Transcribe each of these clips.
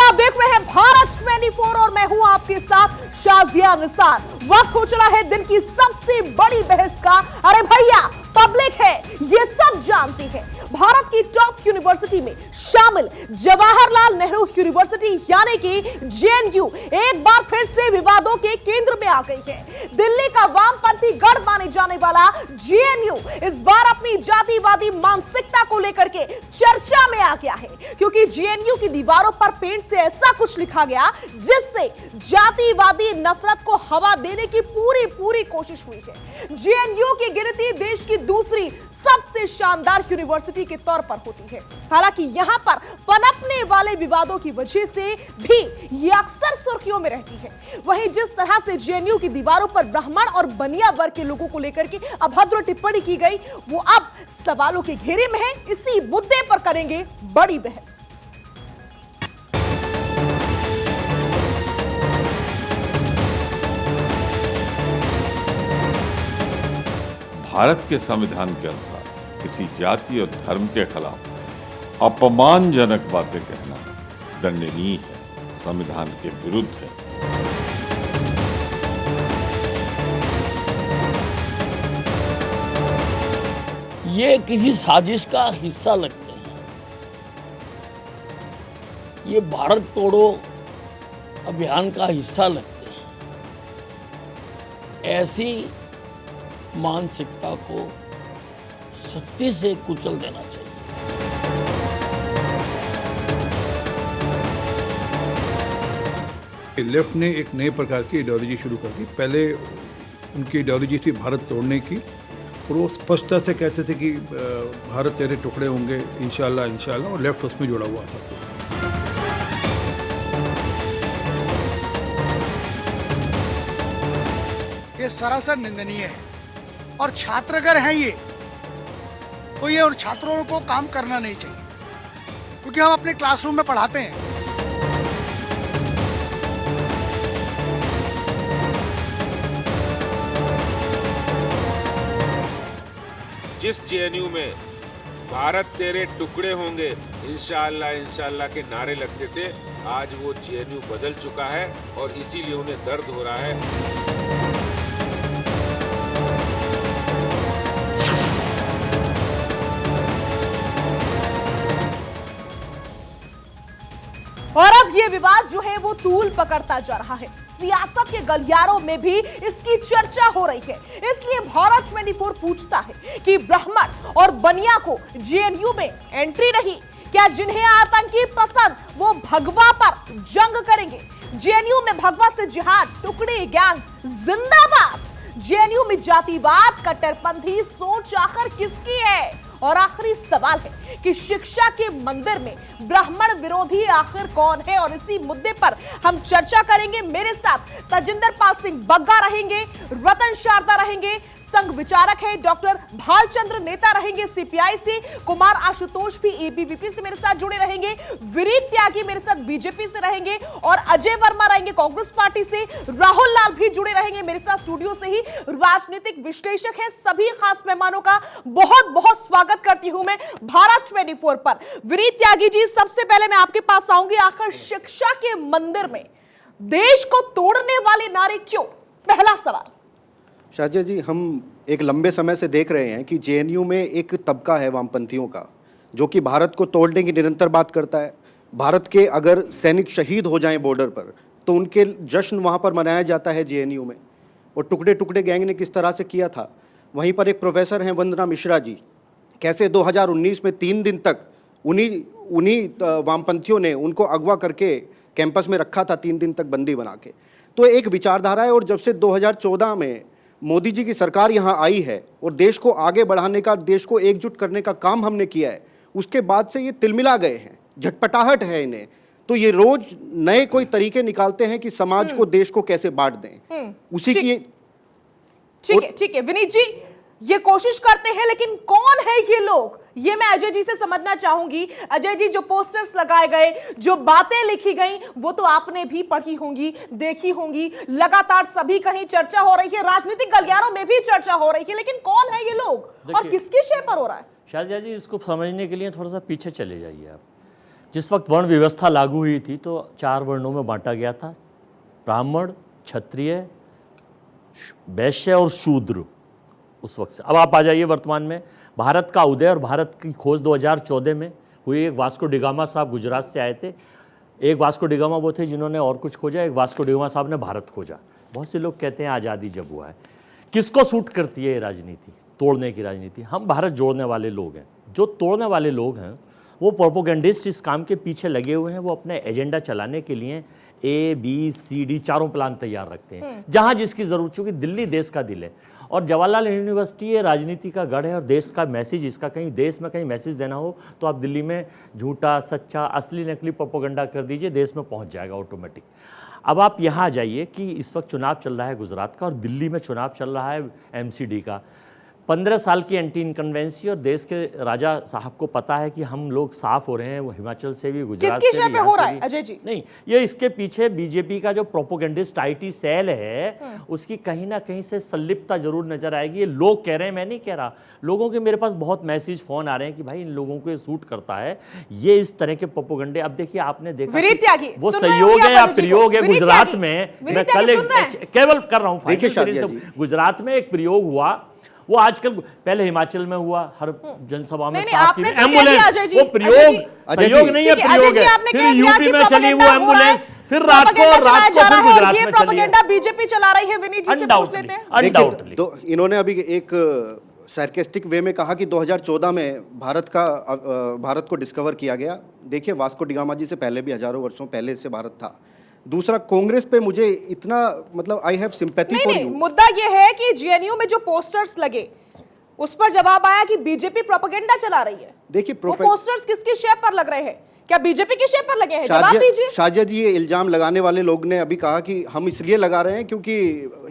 आप देख रहे हैं भारत 24 और मैं हूं आपके साथ शाजिया निसार। वक्त हो चला है दिन की सबसे बड़ी बहस का। अरे भैया, पब्लिक है, ये सब जानती है, भारत की टॉप यूनिवर्सिटी में शामिल जवाहरलाल नेहरू यूनिवर्सिटी यानी कि जेएनयू एक बार फिर से विवादों के केंद्र में आ गई है। दिल्ली का वामपंथी गढ़ माने जाने वाला जेएनयू इस बार अपनी जातिवादी मानसिकता को लेकर के चर्चा में आ गया है, क्योंकि जेएनयू की दीवारों पर पेंट से ऐसा कुछ लिखा गया जिससे जातिवादी नफरत को हवा देने की पूरी कोशिश हुई है। जेएनयू की गिनती देश की दूसरी सबसे शानदार यूनिवर्सिटी के तौर पर होती है। हालांकि यहां पर पनपने वाले विवादों की वजह से भी ये अक्सर सुर्खियों में रहती है। वहीं जिस तरह से जेएनयू की दीवारों पर ब्राह्मण और बनिया वर्ग के लोगों को लेकर के अभद्र टिप्पणी की गई, वो अब सवालों के घेरे में है। इसी मुद्दे पर करेंगे बड़ी बहस। भारत के संविधान के अनुसार किसी जाति और धर्म के खिलाफ अपमानजनक बातें कहना दंडनीय है, संविधान के विरुद्ध है। ये किसी साजिश का हिस्सा लगते हैं। ये भारत तोड़ो अभियान का हिस्सा लगते हैं। ऐसी मानसिकता को सख्ती से कुचल देना चाहिए। लेफ्ट ने एक नए प्रकार की आइडियोलॉजी शुरू कर दी। पहले उनकी आइडियोलॉजी थी भारत तोड़ने की, और वो स्पष्टता से कहते थे कि भारत तेरे टुकड़े होंगे इंशाल्लाह इंशाल्लाह, और लेफ्ट उसमें जुड़ा हुआ था। ये सरासर निंदनीय है, और छात्र अगर हैं ये, तो ये और छात्रों को काम करना नहीं चाहिए, क्योंकि हम अपने क्लासरूम में पढ़ाते हैं। जिस जेएनयू में भारत तेरे टुकड़े होंगे इंशाअल्लाह इंशाअल्लाह के नारे लगते थे, आज वो जेएनयू बदल चुका है और इसीलिए उन्हें दर्द हो रहा है। और अब ये विवाद जो है वो तूल पकड़ता जा रहा है। सियासत के गलियारों में भी इसकी चर्चा हो रही है। इसलिए भारत 24 पूछता है कि ब्राह्मण और बनिया को जेएनयू में एंट्री नहीं क्या? जिन्हें आतंकी पसंद वो भगवा पर जंग करेंगे। जेएनयू में भगवा से जिहाद, टुकड़ी गैंग जिंदाबाद। जेएनयू में जातिवाद, कट्टरपंथी सोच आखिर किसकी है? और आखिरी सवाल है कि शिक्षा के मंदिर में ब्राह्मण विरोधी आखिर कौन है? और इसी मुद्दे पर हम चर्चा करेंगे। मेरे साथ तजिंदर पाल सिंह बग्गा रहेंगे, रतन शारदा रहेंगे, संघ विचारक है डॉक्टर भालचंद्र नेता रहेंगे सीपीआई से, कुमार आशुतोष भी एबीवीपी से मेरे साथ जुड़े रहेंगे, विनीत त्यागी मेरे साथ बीजेपी से रहेंगे, और अजय वर्मा रहेंगे कांग्रेस पार्टी से, राहुल लाल भी जुड़े रहेंगे मेरे साथ स्टूडियो से ही, राजनीतिक विश्लेषक है। सभी खास मेहमानों का बहुत बहुत स्वागत करती हूं मैं भारत 24 पर। विनीत त्यागी जी, सबसे पहले मैं आपके पास आऊंगी। आखिर शिक्षा के मंदिर में देश को तोड़ने वाले नारे क्यों? पहला सवाल। शाजिया जी, हम एक लंबे समय से देख रहे हैं कि जेएनयू में एक तबका है वामपंथियों का, जो कि भारत को तोड़ने की निरंतर बात करता है। भारत के अगर सैनिक शहीद हो जाएं बॉर्डर पर, तो उनके जश्न वहाँ पर मनाया जाता है जेएनयू में। और टुकड़े टुकड़े गैंग ने किस तरह से किया था। वहीं पर एक प्रोफेसर हैं वंदना मिश्रा जी, कैसे 2019 में 3 दिन तक उन्हीं वामपंथियों ने उनको अगवा करके कैंपस में रखा था, 3 दिन तक बंदी बना के। तो एक विचारधारा है। और जब से 2014 में मोदी जी की सरकार यहाँ आई है और देश को आगे बढ़ाने का, देश को एकजुट करने का काम हमने किया है, उसके बाद से ये तिलमिला गए हैं, झटपटाहट है इन्हें। तो ये रोज नए कोई तरीके निकालते हैं कि समाज को, देश को कैसे बांट दें। उसी की ठीक है विनीत जी, ये कोशिश करते हैं, लेकिन कौन है ये लोग? ये मैं अजय जी से समझना चाहूंगी। अजय जी, जो पोस्टर्स लगाए गए, जो बातें लिखी गई, वो तो आपने भी पढ़ी होंगी, देखी होंगी। लगातार सभी कहीं चर्चा हो रही है, राजनीतिक गलियारों में भी चर्चा हो रही है, लेकिन कौन है ये लोग और किसके शे पर हो रहा है? शाजिया जी, इसको समझने के लिए थोड़ा सा पीछे चले जाइए आप। जिस वक्त वर्ण व्यवस्था लागू हुई थी तो 4 वर्णों में बांटा गया था, ब्राह्मण, क्षत्रिय, वैश्य और शूद्र उस वक्त से। अब आप आ जाइए वर्तमान में, भारत का उदय और भारत की खोज 2014 में हुई। एक वास्को डिगामा साहब गुजरात से आए थे, एक वास्को डिगामा वो थे जिन्होंने और कुछ खोजा, एक वास्को डिगामा साहब ने भारत खोजा। बहुत से लोग कहते हैं आज़ादी जब हुआ है। किसको सूट करती है ये राजनीति, तोड़ने की राजनीति? हम भारत जोड़ने वाले लोग हैं। जो तोड़ने वाले लोग हैं वो प्रोपोगेंडिस्ट इस काम के पीछे लगे हुए हैं। वो अपने एजेंडा चलाने के लिए ABCD 4 प्लान तैयार रखते हैं, जहां जिसकी जरूरत, चूंकि दिल्ली देश का दिल है और जवाहरलाल यूनिवर्सिटी ये राजनीति का गढ़ है और देश का मैसेज, इसका कहीं देश में कहीं मैसेज देना हो तो आप दिल्ली में झूठा सच्चा असली नकली प्रोपोगंडा कर दीजिए, देश में पहुंच जाएगा ऑटोमेटिक। अब आप यहाँ आ जाइए कि इस वक्त चुनाव चल रहा है गुजरात का और दिल्ली में चुनाव चल रहा है MCD का। 15 साल की एंटी इनकन्वेंसी और देश के राजा साहब को पता है कि हम लोग साफ हो रहे हैं, वो हिमाचल से भी, गुजरात किसकी से शय भी, पे यहाँ हो से रहा है भी। अजय जी? नहीं, ये इसके पीछे बीजेपी का जो प्रोपोगेंडिस्ट IT सेल है उसकी कहीं ना कहीं से संलिप्तता जरूर नजर आएगी। ये लोग कह रहे हैं, मैं नहीं कह रहा। लोगों के मेरे पास बहुत मैसेज फोन आ रहे हैं कि भाई इन लोगों को ये सूट करता है, ये इस तरह के प्रोपोगंडे। अब देखिए आपने देखा विनीत त्यागी, वो सुन रहे सहयोग होंगे है आप या अजय जी को। प्रयोग है विनीत गुजरात त्यागी, में। विनीत मैं त्यागी कल सुन रहे हैं? केवल कर रहा हूँ, देखिए शादिया जी, गुजरात में एक प्रयोग हुआ, वो आजकल पहले हिमाचल में हुआ, हर जनसभा में नहीं, साफ आपने की तो कह दिया एम्बुलेंस, अजय जी, वो अजय प्रयोग जी। सहयोग नहीं है, ठीक है, प्रयोग अजय जी, है। आपने फिर कह दिया यूपी कि में चली वो प्रोपेगेंडा हो रहा है, एम्बुलेंस, फिर रात को प्रोपेगेंडा चलाया जा रहा है और गुजरात ये में चली प्रोपेगेंडा बीजेपी चला रही है। विनीत जी से पूछ लेते हैं। अनडाउटली। तो इन्होंने अभी एक सार्केस्टिक वे में कहा कि 2014 में भारत को डिस्कवर किया गया। देखिए वास्को डिगामा जी से पहले भी हजारों वर्षों पहले से भारत था। दूसरा, कांग्रेस पे मुझे इतना मतलब आई हैव सिंपैथी फॉर नहीं, यू। मुद्दा ये है कि GNU में जो पोस्टर्स लगे उस पर जवाब आया कि बीजेपी प्रोपेगेंडा चला रही है। देखिए वो पोस्टर्स किसकी शेप पर लग रहे हैं? क्या बीजेपी की शेप पर लगे हैं? जवाब दीजिए। शाजिया जी, ये इल्जाम लगाने वाले लोग ने अभी कहा कि हम इसलिए लगा रहे हैं क्योंकि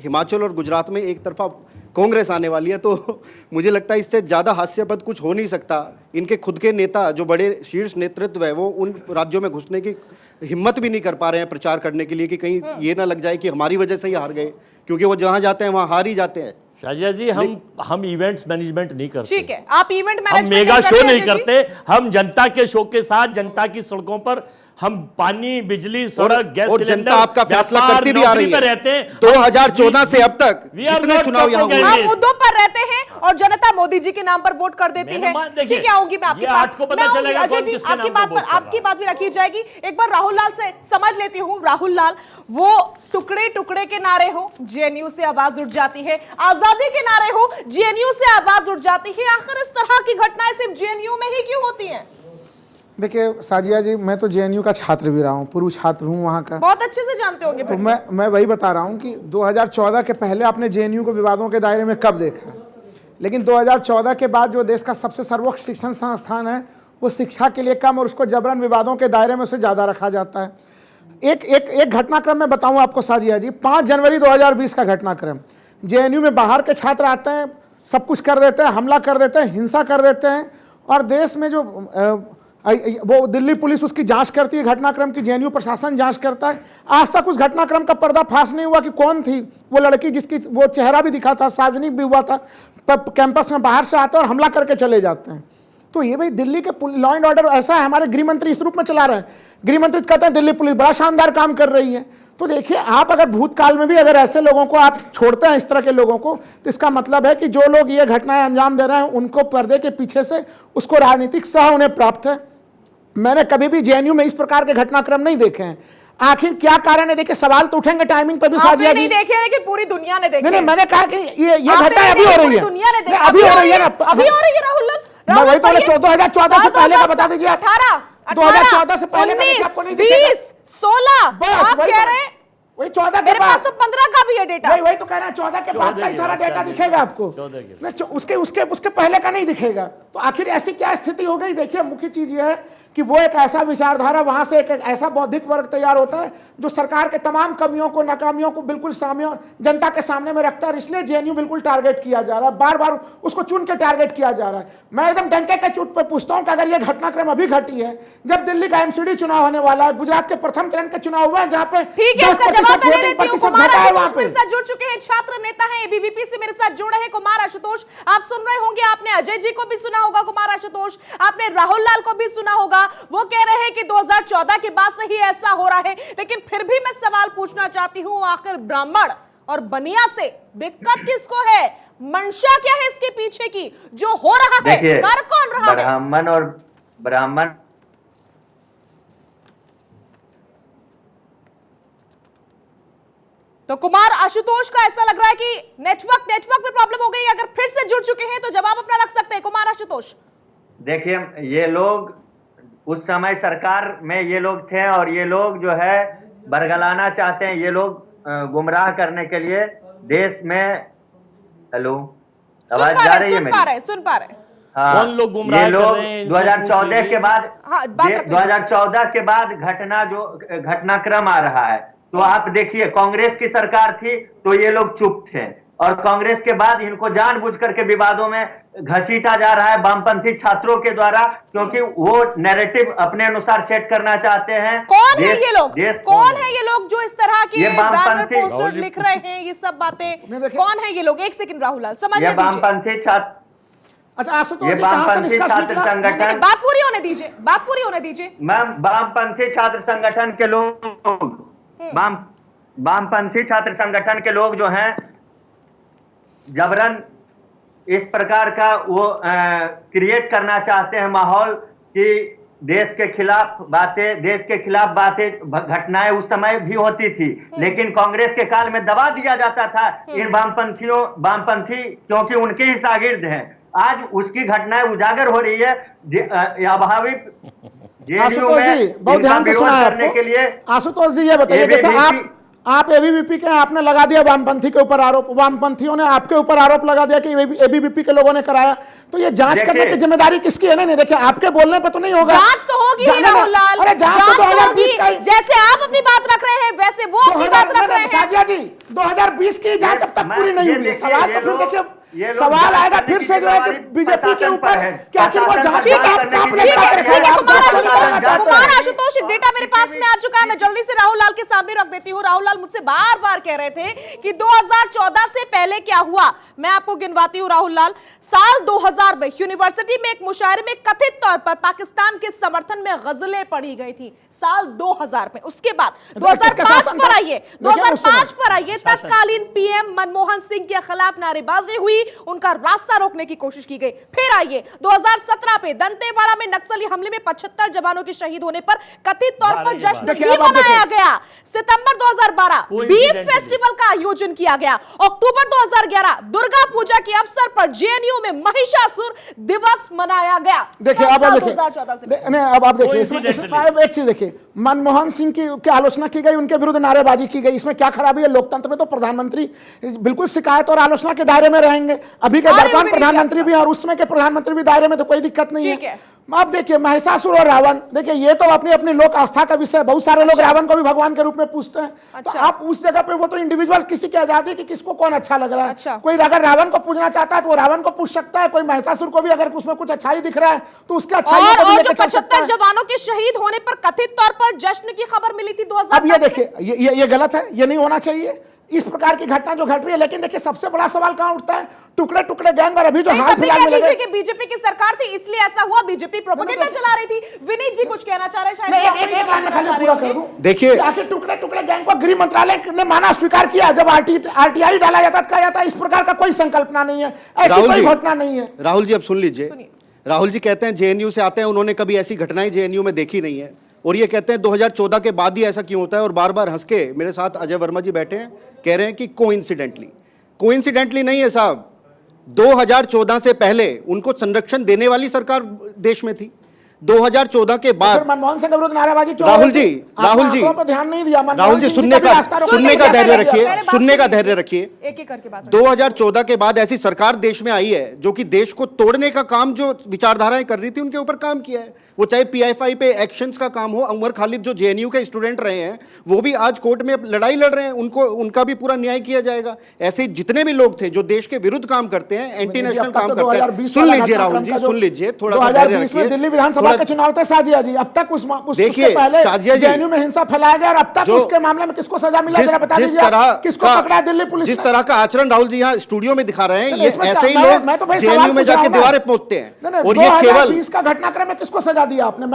हिमाचल और गुजरात में एक तरफा कांग्रेस आने वाली है। तो मुझे लगता है इससे ज़्यादा हास्यास्पद कुछ हो नहीं सकता। इनके खुद के नेता जो बड़े शीर्ष नेतृत्व है वो उन राज्यों में घुसने की हिम्मत भी नहीं कर पा रहे हैं प्रचार करने के लिए कि कहीं ये ना लग जाए कि हमारी वजह से ही हार गए, क्योंकि वो जहाँ जाते हैं वहाँ हार ही जाते हैं। शाजिया जी, हम इवेंट्स मैनेजमेंट नहीं करते। ठीक है, आप इवेंट हम मैनेजमेंट मेगा शो नहीं करते। हम जनता के शो के साथ जनता की सड़कों पर हम पानी, बिजली, सड़क, गैस और सिलेंडर, जनता आपका फैसला व्यापार, करती भी आ रही नौकरी पे है। रहते हैं। 2014 से अब तक We are जितने not चुनाव यहाँ हुए propagandist. हम मुद्दों पर रहते हैं और जनता मोदी जी के नाम पर वोट कर देती मैंने है। मान- देखिए, ठीक है, आऊंगी मैं आपके ये पास। आपको पता मैं आऊंगी, चलेगा अजय कौन जी, किसके आपकी नाम पर बात वोट पर कर आपकी रहा बात भी रखी जाएगी। एक बार राहुल लाल से समझ लेती हूँ। राहुल लाल, वो टुकड़े टुकड़े के नारे हो, GNU से आवाज उठ जाती है, आजादी के नारे हो, GNU से आवाज उठ जाती है। आखिर इस तरह की घटनाएं सिर्फ GNU में ही क्यों होती हैं? देखिए साजिया जी, मैं तो JNU का छात्र भी रहा हूँ, पूर्व छात्र हूँ वहाँ का। बहुत अच्छे से जानते होंगे। तो मैं वही बता रहा हूँ कि 2014 के पहले आपने JNU को विवादों के दायरे में कब देखा? लेकिन 2014 के बाद जो देश का सबसे सर्वोच्च शिक्षण संस्थान है वो शिक्षा के लिए कम और उसको जबरन विवादों के दायरे में उसे ज़्यादा रखा जाता है। एक घटनाक्रम मैं बताऊँ आपको साजिया जी, 5 जनवरी 2020 का घटनाक्रम। JNU में बाहर के छात्र आते हैं, सब कुछ कर देते हैं, हमला कर देते हैं, हिंसा कर देते हैं और देश में जो वो दिल्ली पुलिस उसकी जांच करती है घटनाक्रम की, JNU प्रशासन जांच करता है। आज तक उस घटनाक्रम का पर्दाफाश नहीं हुआ कि कौन थी वो लड़की जिसकी वो चेहरा भी दिखा था, सार्वजनिक भी हुआ था। कैंपस में बाहर से आते हैं और हमला करके चले जाते हैं। तो ये भाई दिल्ली के लॉ एंड ऑर्डर ऐसा है, हमारे गृह मंत्री इस रूप में चला रहे हैं। गृह मंत्री कहते हैं दिल्ली पुलिस बड़ा शानदार काम कर रही है। तो देखिए, आप अगर भूतकाल में भी अगर ऐसे लोगों को आप छोड़ते हैं, इस तरह के लोगों को, तो इसका मतलब है कि जो लोग ये घटनाएं अंजाम दे रहे हैं उनको पर्दे के पीछे से उसको राजनीतिक सह उन्हें प्राप्त है। मैंने कभी भी JNU में इस प्रकार के घटनाक्रम नहीं देखे हैं। आखिर क्या कारण है? देखिए, सवाल तो उठेंगे टाइमिंग पर भी साजिया जी। नहीं देखे, लेकिन पूरी दुनिया ने देखे। नहीं, मैंने कहा कि ये घटना अभी हो रही है, दुनिया ने देखा। अभी हो रही है ना, अभी हो रही है। राहुल मैं वही तो 2014 से पहले का बता दीजिए। 18, 2014 से पहले का देखिए, आपको नहीं दिखेगा। 20, 16 आप कह रहे हैं। वही 14 के मेरे पास बाद तो 15 का भी है डेटा। वही तो कह रहा है, 14 के बाद का ही सारा डेटा दिखेगा आपको। नहीं, उसके पहले का नहीं दिखेगा। तो आखिर ऐसी क्या स्थिति हो गई? देखिए, मुख्य चीज यह है कि वो एक ऐसा विचारधारा, वहां से एक ऐसा बौद्धिक वर्ग तैयार होता है जो सरकार के तमाम कमियों को, नाकामियों को बिल्कुल जनता के सामने में रखता है। इसलिए JNU बिल्कुल टारगेट किया जा रहा है, बार बार उसको चुन के टारगेट किया जा रहा है। मैं एकदम डंके के चोट पर पूछता हूं कि अगर ये घटनाक्रम अभी घटी है, जब दिल्ली का MCD चुनाव होने वाला है, गुजरात के प्रथम चरण के चुनाव हुए हैं जहां पे ठीक है, इसका जवाब मैं ले लेती हूं। कुमार घटा है वहां आशुतोष पे। मेरे साथ जुड़ चुके हैं, छात्र नेता हैं, ABVP से मेरे साथ जुड़े हैं कुमार आशुतोष। आप सुन रहे होंगे, आपने अजय जी को भी सुना होगा, कुमार आशुतोष, आपने राहुल लाल को भी सुना होगा। हुआ। वो कह रहे हैं कि 2014 के बाद से ही ऐसा हो रहा है, लेकिन फिर भी मैं सवाल पूछना चाहती हूं, आखिर ब्राह्मण और बनिया से दिक्कत किसको है? मंशा क्या है इसके पीछे की? जो हो रहा है कर कौन रहा है? ब्राह्मण और ब्राह्मण तो कुमार आशुतोष का ऐसा लग रहा है कि नेटवर्क में प्रॉब्लम हो गई। अगर फिर से जुड़ चुके हैं तो जवाब अपना रख सकते हैं कुमार आशुतोष। देखिए, ये लोग उस समय सरकार में ये लोग थे और ये लोग जो है बरगलाना चाहते हैं। ये लोग गुमराह करने के लिए देश में। हेलो, आवाज जा रही है मेरी? सुन पा रहे। हाँ, कौन लोग गुमराह ये लोग कर रहे हैं? 2014 के बाद, हाँ, 2014 के बाद घटनाक्रम आ रहा है। तो आप देखिए, कांग्रेस की सरकार थी तो ये लोग चुप थे, और कांग्रेस के बाद इनको जानबूझ करके विवादों में घसीटा जा रहा है वामपंथी छात्रों के द्वारा, क्योंकि वो नैरेटिव अपने अनुसार सेट करना चाहते हैं। कौन है ये लोग? कौन है ये लोग जो इस तरह के बैनर पोस्टर लिख रहे हैं, ये सब बातें? कौन है ये लोग? एक सेकंड राहुल लाल, समझ लीजिए। वामपंथी छात्र, अच्छा आशुतोष जी, कहां से निष्कर्ष छात्र निकला? संगठन, बात पूरी होने दीजिए, बात पूरी होने दीजिए। मैम, वामपंथी छात्र संगठन के लोग, वामपंथी छात्र संगठन के लोग जो हैं जबरन इस प्रकार का वो क्रिएट करना चाहते हैं माहौल कि देश के खिलाफ बातें, घटनाएं उस समय भी होती थी, लेकिन कांग्रेस के काल में दबा दिया जाता था इन वामपंथी, क्योंकि उनके ही शागिर्द हैं। आज उसकी घटनाएं उजागर हो रही है। स्वाभाविक आशुतोष जी, बहुत ध्यान से सुना है आपको। आशुतोष जी, ये बताइए, जैसे आप एबीवीपी के, आपने लगा दिया वामपंथी के ऊपर आरोप, वामपंथियों ने आपके ऊपर आरोप लगा दिया कि एबीवीपी के लोगों ने कराया, तो ये जांच करने की जिम्मेदारी किसकी है? नहीं देखिए, आपके बोलने पे तो नहीं होगा। जांच तो होगी ही राहुल लाल। अरे जांच तो 2020 का, जैसे आप अपनी बात रख रहे हैं वैसे वो अपनी बात रख रहे हैं। साजिया जी, 2020 की जांच अब तक पूरी नहीं हुई। सवाल तो फिर देखिए, सवाल आएगा फिर से जो है कि बीजेपी के ऊपर कि आखिर वो जांच कुमार आशुतोष, डेटा मेरे पास में आ चुका है, मैं जल्दी से राहुल लाल के सामने रख देती हूँ। राहुल लाल मुझसे बार बार कह रहे थे कि 2014 से पहले क्या हुआ। मैं आपको गिनवाती हूँ राहुल लाल। साल 2000 में यूनिवर्सिटी में एक मुशायरे में कथित तौर पर पाकिस्तान के समर्थन में गजलें पढ़ी गई थी, साल 2000 में। उसके बाद 2005 पर आइए, 2005 पर आइए, तत्कालीन पीएम मनमोहन सिंह के खिलाफ नारेबाजी हुई, उनका रास्ता रोकने की कोशिश की गई। फिर आइए 2017 पे दंतेवाड़ा में नक्सली हमले में 75 जवानों के शहीद होने पर कथित तौर पर जश्न भी मनाया गया। सितंबर 2012 बीफ फेस्टिवल का आयोजन किया गया। अक्टूबर 2011 दुर्गा पूजा के अवसर पर जेएनयू में महिषासुर दिवस मनाया गया। देखिए, अब आप देखिए, इसमें एक चीज देखिए, मनमोहन सिंह की आलोचना की गई, उनके विरुद्ध नारेबाजी की गई, इसमें क्या खराबी है? लोकतंत्र में तो प्रधानमंत्री बिल्कुल शिकायत और आलोचना के दायरे में रहेंगे। अभी के वर्तमान प्रधानमंत्री भी और उसमें के प्रधानमंत्री भी दायरे में, तो कोई दिक्कत नहीं है। आप देखिए, महिषासुर और रावण, देखिए ये तो अपनी अपनी लोक आस्था का विषय है। बहुत सारे लोग रावण को भी भगवान के रूप में पूछते हैं। तो आप उस जगह पे, वो तो इंडिविजुअल किसी की आजादी कि किसको कौन अच्छा लग रहा है। कोई अगर रावण को पूजना चाहता है तो वो रावण को पूछ सकता है, कोई महिषासुर को भी अगर उसमें कुछ अच्छाई दिख रहा है तो उसके अच्छाई को भी लेकर चल सकता है। 75 जवानों के शहीद होने पर कथित तौर पर जश्न की खबर मिली थी 2010 अब ये देखिए, ये गलत है, ये नहीं होना चाहिए इस प्रकार की घटना जो घट रही है। लेकिन देखिए, सबसे बड़ा सवाल कहां उठता है? टुकड़े टुकड़े गैंग। और अभी जो हाल फिलहाल में लगे कि बीजेपी की सरकार थी इसलिए ऐसा हुआ, बीजेपी प्रोपेगेंडा चला रही थी। विनीत जी कुछ कहना चाह रहे हैं, शायद एक लाइन में खाली पूरा कर दूं। देखिए, आखिर टुकड़े टुकड़े गैंग को गृह मंत्रालय ने माना, स्वीकार किया। जब आरटीआई डाला जाता कहा जाता इस प्रकार का कोई संकल्पना नहीं है, ऐसी कोई घटना नहीं है। राहुल जी, अब सुन लीजिए। राहुल जी कहते हैं जेएनयू से आते हैं, उन्होंने कभी ऐसी घटनाएं जेएनयू में देखी नहीं है, और ये कहते हैं 2014 के बाद ही ऐसा क्यों होता है। और बार बार हंस के, मेरे साथ अजय वर्मा जी बैठे हैं, कह रहे हैं कि कोइंसिडेंटली नहीं है साहब। 2014 से पहले उनको संरक्षण देने वाली सरकार देश में थी। 2014 के बाद मनमोहन सिंह के विरुद्ध नारेबाजी क्यों? राहुल जी ध्यान नहीं दिया। राहुल जी, सुनने का धैर्य रखिए, सुनने का धैर्य रखिए। एक एक करके बात। 2014 के बाद ऐसी सरकार देश में आई है जो कि देश को तोड़ने का काम, जो विचारधाराएं कर रही थी उनके ऊपर काम किया है। वो चाहे पीएफआई पे एक्शंस का काम हो, उमर खालिद जो जेएनयू के स्टूडेंट रहे हैं वो भी आज कोर्ट में लड़ाई लड़ रहे हैं, उनका भी पूरा न्याय किया जाएगा। ऐसे जितने भी लोग थे जो देश के विरुद्ध काम करते हैं, एंटी नेशनल काम करते हैं। सुन लीजिए राहुल जी, सुन लीजिए, थोड़ा सा धैर्य रखिए, दिल्ली विधानसभा गलत के चुनाव थे साजिया जी, अब तक उसके देखिए, पहले साजिया जी, जेएनयू में हिंसा फैलाया गया और अब तक उसके मामले में किसको सजा मिला, जरा बता दीजिए किसको पकड़ा दिल्ली पुलिस जिस ने? तरह का आचरण राहुल जी यहाँ स्टूडियो में दिखा रहे हैं, ये इसमें ऐसे ही मैं तो लोग भाई जेएनयू सवाल में पूछ रहा जाके हूं ना। दीवारें पोतते हैं। नहीं, और ये केवल 2020 का घटनाक्रम में किसको सजा दिया आपने?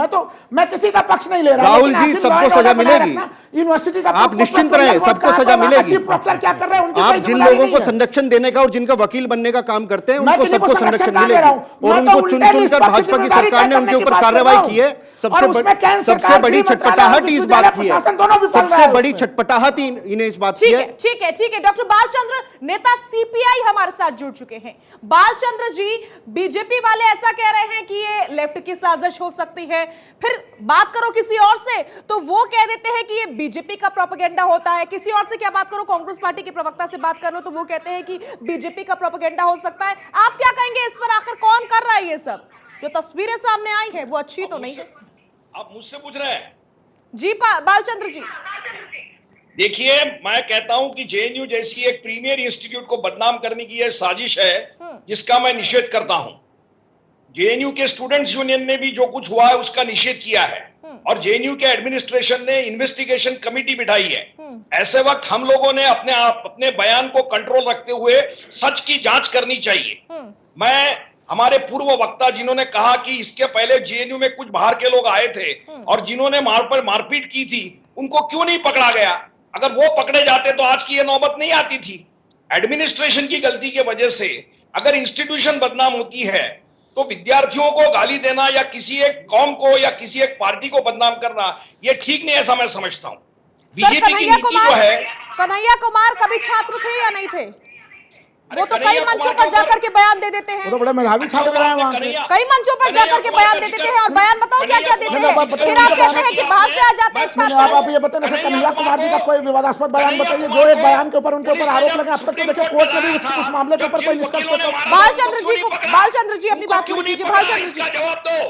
मैं किसी का पक्ष नहीं ले रहा, राहुल लेकिन जी, आखिर सबको लॉ एंड सजा ऑर्डर बनाए मिलेगी। रखना, यूनिवर्सिटी का आप निश्चिंत रहें, सबको सजा मिलेगी। चीफ प्रोक्टर क्या कर रहे हैं, उनकी आप कोई जिन जिम्मेदारी लोगों नहीं को है। संरक्षण देने का और जिनका वकील बनने का काम करते हैं, मैं उनको किसी को सबको संरक्षण संरक्षण कहाँ दे मिलेगी। रहा हूं? और मैं तो उनको उल्टे चुन चुनकर निष्पक्ष भाजपा की जिम्मेदारी सरकार ने तय उनके करने ऊपर की बात कार्रवाई कर रहा की है। हूं। और उसमें केंद्र सबसे सरकार, बड़ी गृह मंत्रालय छटपटाहट और ही इस विश्वविद्यालय बात की है, प्रशासन दोनों विफल रहा सबसे है बड़ी उसमें। छटपटाहट ही इन्हें इस बात की है। ठीक है डॉक्टर बालचंद्र, नेता सीपीआई हमारे साथ जुड़ चुके हैं। बालचंद्र जी, बीजेपी वाले ऐसा कह रहे हैं कि ये लेफ्ट की साजिश हो सकती है, फिर बात करो किसी और से तो वो कह देते हैं कि ये बीजेपी का प्रोपेगेंडा होता है। किसी और से क्या बात करो, कांग्रेस पार्टी के प्रवक्ता से बात कर लो तो वो कहते हैं कि बीजेपी का प्रोपेगेंडा हो सकता है। आप क्या कहेंगे इस पर, आखिर कौन कर रहा है ये सब? जो तस्वीरें सामने आई हैं वो अच्छी तो नहीं है। आप मुझसे पूछ रहे हैं जी बालचंद्र जी, देखिए, मैं कहता हूं कि जेएनयू जैसी एक प्रीमियर इंस्टीट्यूट को बदनाम करने की यह साजिश है जिसका मैं निषेध करता हूं। जेएनयू के स्टूडेंट्स यूनियन ने भी जो कुछ हुआ है उसका निषेध किया है और जेएनयू के एडमिनिस्ट्रेशन ने इन्वेस्टिगेशन कमेटी बिठाई है। ऐसे वक्त हम लोगों ने अपने बयान को कंट्रोल रखते हुए सच की जांच करनी चाहिए। मैं हमारे पूर्व वक्ता जिन्होंने कहा कि इसके पहले जेएनयू में कुछ बाहर के लोग आए थे और जिन्होंने मारपीट की थी, उनको क्यों नहीं पकड़ा गया? अगर वो पकड़े जाते तो आज की ये नौबत नहीं आती थी। एडमिनिस्ट्रेशन की गलती की वजह से अगर इंस्टीट्यूशन बदनाम होती है तो विद्यार्थियों को गाली देना या किसी एक कौम को या किसी एक पार्टी को बदनाम करना ये ठीक नहीं, ऐसा मैं समझता हूं। बीजेपी की नीति जो है, कन्हैया कुमार कभी छात्र थे या नहीं थे? वो तो कई मंचों पर जाकर के बयान दे देते हैं। वो तो बड़े मेधावी छात्र रहे हैं वहां से। कई मंचों पर जाकर के बयान दे देते हैं और बयान बताओ क्या क्या देते हैं। फिर आप कहते हैं कि बाहर से आ जाते हैं छात्र। आप ये बताएं, कन्हैया कुमार जी का कोई विवादास्पद बयान बताइए जो एक बयान के ऊपर उनके ऊपर आरोप लगे। अब तक तो देखिए कोर्ट में भी उस मामले के ऊपर कोई निष्कर्ष। बालचंद्र जी अपनी बात पूरी कीजिए। बालचंद्र जी, जवाब दो।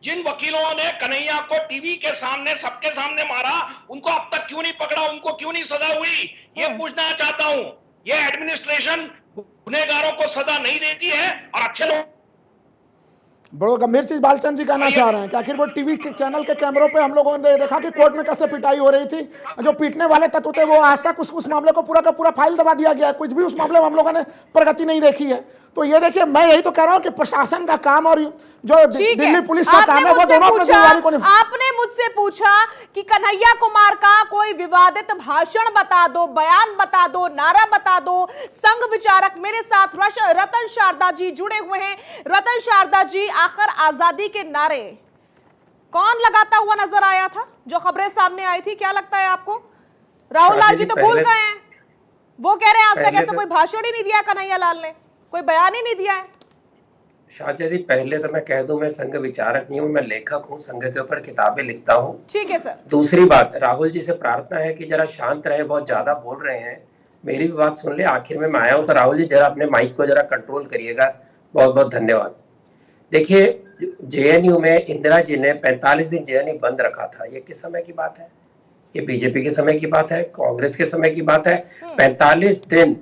जिन वकीलों ने कन्हैया को टीवी के सामने सबके सामने मारा, उनको अब तक क्यों नहीं पकड़ा, उनको क्यों नहीं सजा हुई, ये पूछना चाहता हूं। ये एडमिनिस्ट्रेशन गुनहगारों को सजा नहीं देती है और अच्छे लोग। बड़ो गंभीर चीज बालचंद जी कहना चाह रहे हैं कि आखिर वो टीवी के चैनल के कैमरों पे हम लोगों ने देखा कि कोर्ट में कैसे पिटाई हो रही थी। जो पीटने वाले तत्व थे वो आज तक उस मामले को पूरा का पूरा फाइल दबा दिया गया है। कुछ भी उस मामले में हम लोगों ने प्रगति नहीं देखी है। तो ये देखिए, मैं यही तो कह रहा हूं कि प्रशासन का काम और जो दिल्ली पुलिस का काम है वो दोनों अपनी जिम्मेदारी को आपने मुझसे पूछा कि कन्हैया कुमार का कोई विवादित भाषण बता दो, बयान बता दो, नारा बता दो। संघ विचारक मेरे साथ रतन शारदा जी जुड़े हुए हैं। रतन शारदा जी, आखिर आजादी के नारे कौन लगाता हुआ नजर आया था? जो खबरें सामने आई थी, क्या लगता है आपको? राहुल लाल जी तो भूल गए हैं। वो कह रहे हैं आज तक ऐसा कोई भाषण ही नहीं दिया कन्हैया लाल ने, कोई बयान ही नहीं दिया है। शाहजी जी, पहले तो मैं कह दूं, मैं संघ विचारक नहीं हूं, मैं लेखक हूं, संघ के ऊपर किताबें लिखता हूं। ठीक है सर। दूसरी बात, राहुल जी से प्रार्थना है कि जरा शांत रहे, बहुत ज्यादा बोल रहे हैं, मेरी भी बात सुन ले। आखिर में मैं आया हूं तो राहुल जी जरा अपने माइक को जरा कंट्रोल करिएगा। बहुत बहुत धन्यवाद। देखिए, जेएनयू में इंदिरा जी ने 45 दिन जेएनयू बंद रखा था। ये किस समय की बात है? ये बीजेपी के समय की बात है, कांग्रेस के समय की बात है। 45 दिन,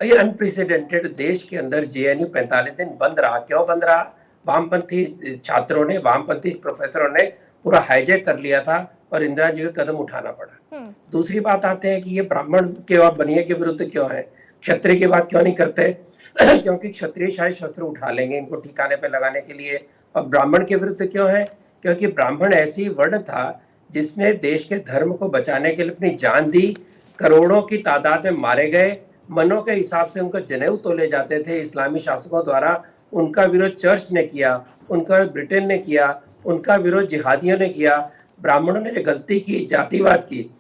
ये अनप्रेसिडेंटेड, देश के अंदर जेएनयू 45 दिन बंद रहा। क्यों बंद रहा? वामपंथी छात्रों ने, वामपंथी प्रोफेसरों ने पूरा हाईजैक कर लिया था और इंदिरा जी को कदम उठाना पड़ा। दूसरी बात आते हैं कि ये ब्राह्मण के और बनिया के विरुद्ध क्यों है, क्षत्रिय की बात क्यों नहीं करते? क्योंकि क्षत्रिय शायद शस्त्र उठा लेंगे इनको ठिकाने पे लगाने के लिए। और ब्राह्मण के विरुद्ध क्यों है? क्योंकि ब्राह्मण ऐसी वर्ण था जिसने देश के धर्म को बचाने के लिए अपनी जान दी। करोड़ों की तादाद में मारे गए। मनों के हिसाब से उनको जनेऊ तोले जाते थे इस्लामी शासकों द्वारा। उनका विरोध चर्च ने किया, उनका विरोध ब्रिटेन ने किया, उनका विरोध जिहादियों ने किया। ब्राह्मणों ने जो गलती की, जातिवाद की,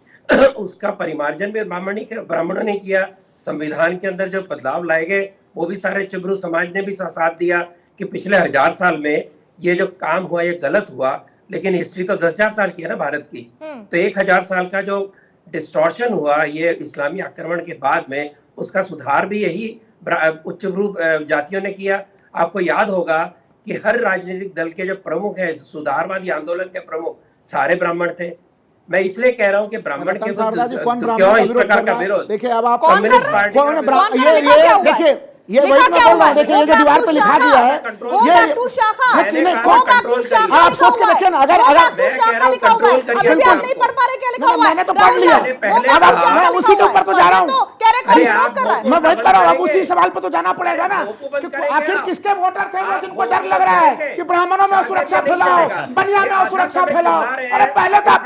उसका परिमार्जन भी ब्राह्मणों ने किया। संविधान के अंदर जो बदलाव लाए गए वो भी सारे चबरू समाज ने भी साथ दिया कि पिछले 1000 साल में ये जो काम हुआ ये गलत हुआ। लेकिन हिस्ट्री तो 10,000 साल की है ना भारत की। तो 1000 साल का जो डिस्टॉर्शन हुआ ये इस्लामी आक्रमण के बाद में, उसका सुधार भी यही उच्चभ्रू जातियों ने किया। आपको याद होगा कि हर राजनीतिक दल के जो प्रमुख है, सुधारवादी आंदोलन के प्रमुख, सारे ब्राह्मण थे। मैं इसलिए कह रहा हूँ कि ब्राह्मण के क्यों इस प्रकार का विरोध? देखिए, अब आप कम्युनिस्ट पार्टी देखिए ये वही मैं बोल रहा हूँ, देखिए ये जो दीवार पे लिखा गया है, आप सोच के देखिए ना, अगर मैंने तो पढ़ लिया, अब मैं उसी के ऊपर तो जा रहा हूँ, मैं वही कर रहा हूँ, अब उसी सवाल पर तो जाना पड़ेगा ना कि आखिर किसके वोटर थे वो जिनको डर लग रहा है कि ब्राह्मणों में असुरक्षा फैलाओ, बनिया में असुरक्षा फैलाओ। अरे पहले तो आप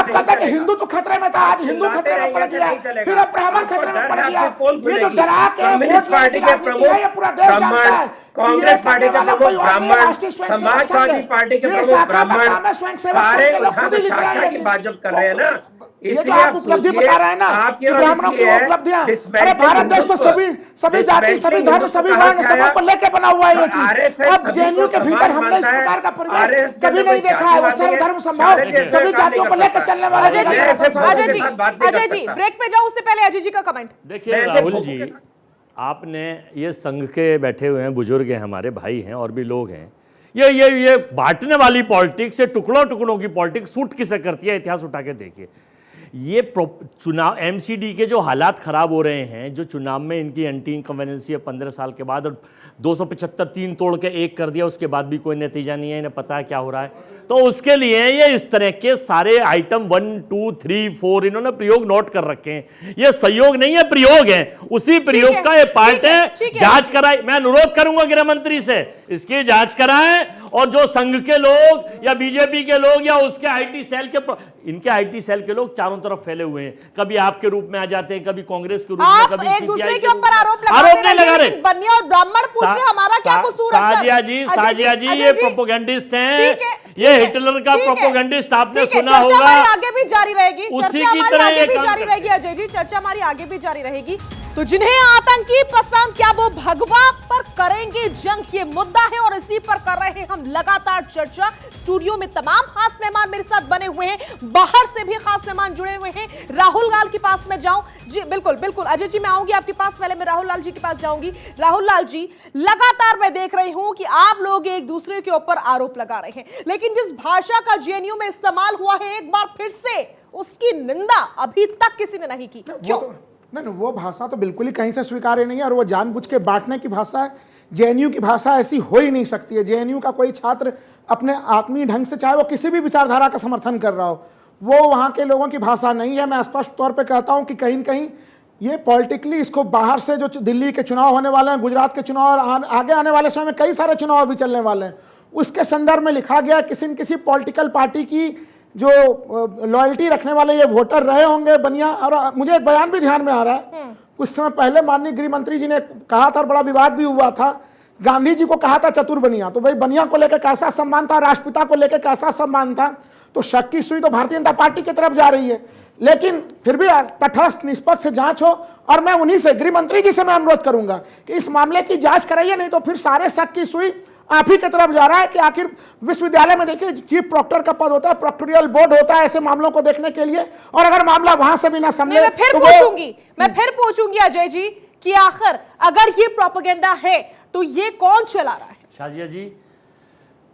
कहते कि हिंदू तो खतरे में था, आज हिंदू खतरे में पड़ गया, फिर अब ब्राह्मण खतरे में पड़ गया। ये जो डरा के वोट लेने की राजनीति है, ये पूरा देश जानता है। कांग्रेस पार्टी के प्रमुख ब्राह्मण, समाजवादी पार्टी के प्रमुख ब्राह्मण, सारे उठा के शाखा की बात जब कर रहे हैं ना, इसलिए आप उपलब्धि बता रहे हैं ना कि ब्राह्मणों की उपलब्धियां। अरे भारत देश तो सभी जाति, सभी धर्म, सभी वर्ण सबको लेके बना हुआ है ये चीज। अब जेएनयू के भीतर हमने इस प्रकार का परिवेश कभी नहीं देखा है। वो सर्वधर्म संभाव, सभी जातियों को लेकर चलने वाला। अजय जी ब्रेक पे जाओ, उससे पहले अजय जी का कमेंट। देखिए राहुल जी, आपने ये संघ के बैठे हुए हैं, बुजुर्ग हैं, हमारे भाई हैं और भी लोग हैं, ये बांटने वाली पॉलिटिक्स, ये टुकड़ों टुकड़ों की पॉलिटिक्स सूट किसे करती है, इतिहास उठा के देखिए। ये चुनाव एमसीडी के जो हालात खराब हो रहे हैं, जो चुनाव में इनकी एंटी इनकन्वीनियंसी है 15 साल के बाद, और 275 3 तोड़ के 1 कर दिया, उसके बाद भी कोई नतीजा नहीं है, इन्हें पता है क्या हो रहा है। तो उसके लिए ये इस तरह के सारे आइटम 1 2 3 4 इन्होंने प्रयोग नोट कर रखे हैं। ये सहयोग नहीं है, प्रयोग है, उसी प्रयोग का ये पार्ट है। जांच कराए, मैं अनुरोध करूंगा गृह मंत्री से इसकी जांच कराएं, और जो संघ के लोग या बीजेपी के लोग या उसके आईटी सेल के, इनके आईटी सेल के लोग चारों तरफ फैले हुए हैं, कभी आपके रूप में आ जाते हैं, कभी कांग्रेस के रूप में, कभी एक दूसरे के ऊपर आरोप नहीं लगा रहे। बनिया और ब्राह्मण पूछ रहे हमारा क्या कसूर है? साजिया जी ये प्रोपोगेंडिस्ट हैं, ये हिटलर का प्रोपोगेंडिस्ट आपने सुना होगा। चर्चा हमारी आगे भी जारी रहेगी, उसी चर्चा की हमारी तरह आगे भी जारी रहेगी। अजय जी, चर्चा हमारी आगे भी जारी रहेगी। तो जिन्हें आतंकी पसंद, क्या वो भगवा पर करेंगे जंग, ये मुद्दा है और इसी पर कर रहे हैं हम लगातार चर्चा। स्टूडियो में तमाम खास मेहमान मेरे साथ बने हुए हैं, बाहर से भी खास मेहमान जुड़े हुए हैं। राहुल लाल के पास मैं जाऊं जी? बिल्कुल बिल्कुल अजय जी, मैं आऊंगी आपके पास, पहले मैं राहुल लाल जी के पास जाऊंगी। राहुल लाल जी, लगातार मैं देख रही हूं कि आप लोग एक दूसरे के ऊपर आरोप लगा रहे हैं, लेकिन जिस भाषा का जेएनयू में इस्तेमाल हुआ है, एक बार फिर से उसकी निंदा अभी तक किसी ने नहीं की। क्यों? नहीं, वो भाषा तो बिल्कुल ही कहीं से स्वीकार्य नहीं है, और वो जानबूझ के बांटने की भाषा है। जेएनयू की भाषा ऐसी हो ही नहीं सकती है। जेएनयू का कोई छात्र अपने आत्मीय ढंग से, चाहे वो किसी भी विचारधारा का समर्थन कर रहा हो, वो वहाँ के लोगों की भाषा नहीं है। मैं स्पष्ट तौर पे कहता हूँ कि कहीं न कहीं ये पॉलिटिकली, इसको बाहर से जो दिल्ली के चुनाव होने वाले हैं, गुजरात के चुनाव और आगे आने वाले समय में कई सारे चुनाव भी चलने वाले हैं, उसके संदर्भ में लिखा गया किसी न किसी पॉलिटिकल पार्टी की जो लॉयल्टी रखने वाले ये वोटर रहे होंगे बनिया। और मुझे एक बयान भी ध्यान में आ रहा है, कुछ समय पहले माननीय गृह मंत्री जी ने कहा था, और बड़ा विवाद भी हुआ था, गांधी जी को कहा था चतुर बनिया। तो भाई बनिया को लेकर कैसा सम्मान था, राष्ट्रपिता को लेकर कैसा सम्मान था? तो शक की सुई तो भारतीय जनता पार्टी की तरफ जा रही है, लेकिन फिर भी तटस्थ निष्पक्ष जांच हो। और मैं उन्हीं से, गृह मंत्री जी से मैं अनुरोध करूंगा कि इस मामले की जांच कराइए, नहीं तो फिर सारे शक की सुई आप ही की तरफ जा रहा है। कि आखिर विश्वविद्यालय में देखिए चीफ प्रोक्टर का पद होता है, प्रोक्टोरियल बोर्ड होता है ऐसे मामलों को देखने के लिए, और अगर मामला वहां से भी ना समझे, मैं फिर पूछूंगी अजय जी कि आखिर अगर ये प्रोपेगेंडा है तो ये कौन चला रहा है? शाजिया जी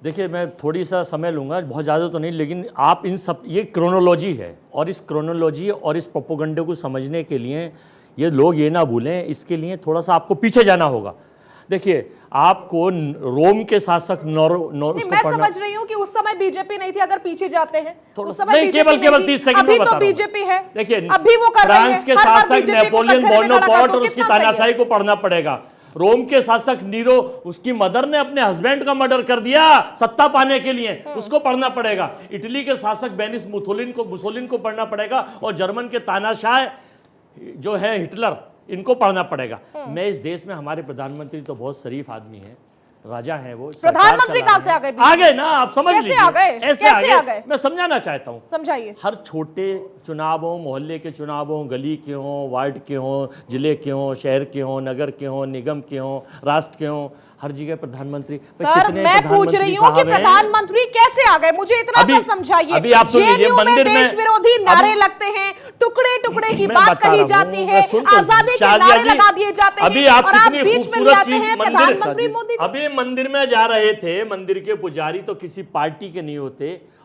देखिए, मैं थोड़ी सा समय लूंगा, बहुत ज़्यादा तो नहीं, लेकिन आप इन सब, ये क्रोनोलॉजी है, और इस क्रोनोलॉजी और इस प्रोपेगेंडे को समझने के लिए ये लोग ये ना भूलें, इसके लिए थोड़ा सा आपको पीछे जाना होगा। देखिए, आपको रोम के शासक मैं समझ रही हूँ कि उस समय बीजेपी नहीं थी, अगर पीछे जाते हैं उस समय केवल 30 सेकंड में बता रहा हूं। बीजेपी है, देखिए अभी वो कर रहे हैं। फ्रांस के शासक नेपोलियन बोनापार्ट और उसकी तानाशाही को पढ़ना पड़ेगा। रोम के शासक नीरो, उसकी मदर ने अपने हस्बैंड का मर्डर कर दिया सत्ता पाने के लिए, उसको पढ़ना पड़ेगा। इटली के शासक बेनिस मुसोलिन को पढ़ना पड़ेगा, और जर्मन के तानाशाह जो है हिटलर, इनको पढ़ना पड़ेगा। मैं इस देश में, हमारे प्रधानमंत्री तो बहुत शरीफ आदमी हैं, राजा हैं वो। प्रधानमंत्री कहां से आ गए? आ गए ना, आप समझ लीजिए। कैसे आ गए? मैं समझाना चाहता हूं, समझाइए। हर छोटे चुनाव हो, मोहल्ले के चुनाव हो, गली के हो, वार्ड के हो, जिले के हो, शहर के हो, नगर के हो, निगम के हो, राष्ट्र के हो, हर जगह प्रधानमंत्री। सर मैं पूछ रही हूँ कि प्रधानमंत्री कैसे आ गए, मुझे इतना सा समझाइए। अभी आप सुन लीजिए, मंदिर में देश विरोधी नारे लगते हैं, टुकड़े टुकड़े की बात कही जाती है, आजादी के नारे लगा दिए जाते हैं, अभी आप कितनी खूबसूरत चीज, प्रधानमंत्री मोदी अभी मंदिर में जा रहे थे, मंदिर के पुजारी तो किसी पार्टी के नहीं होते,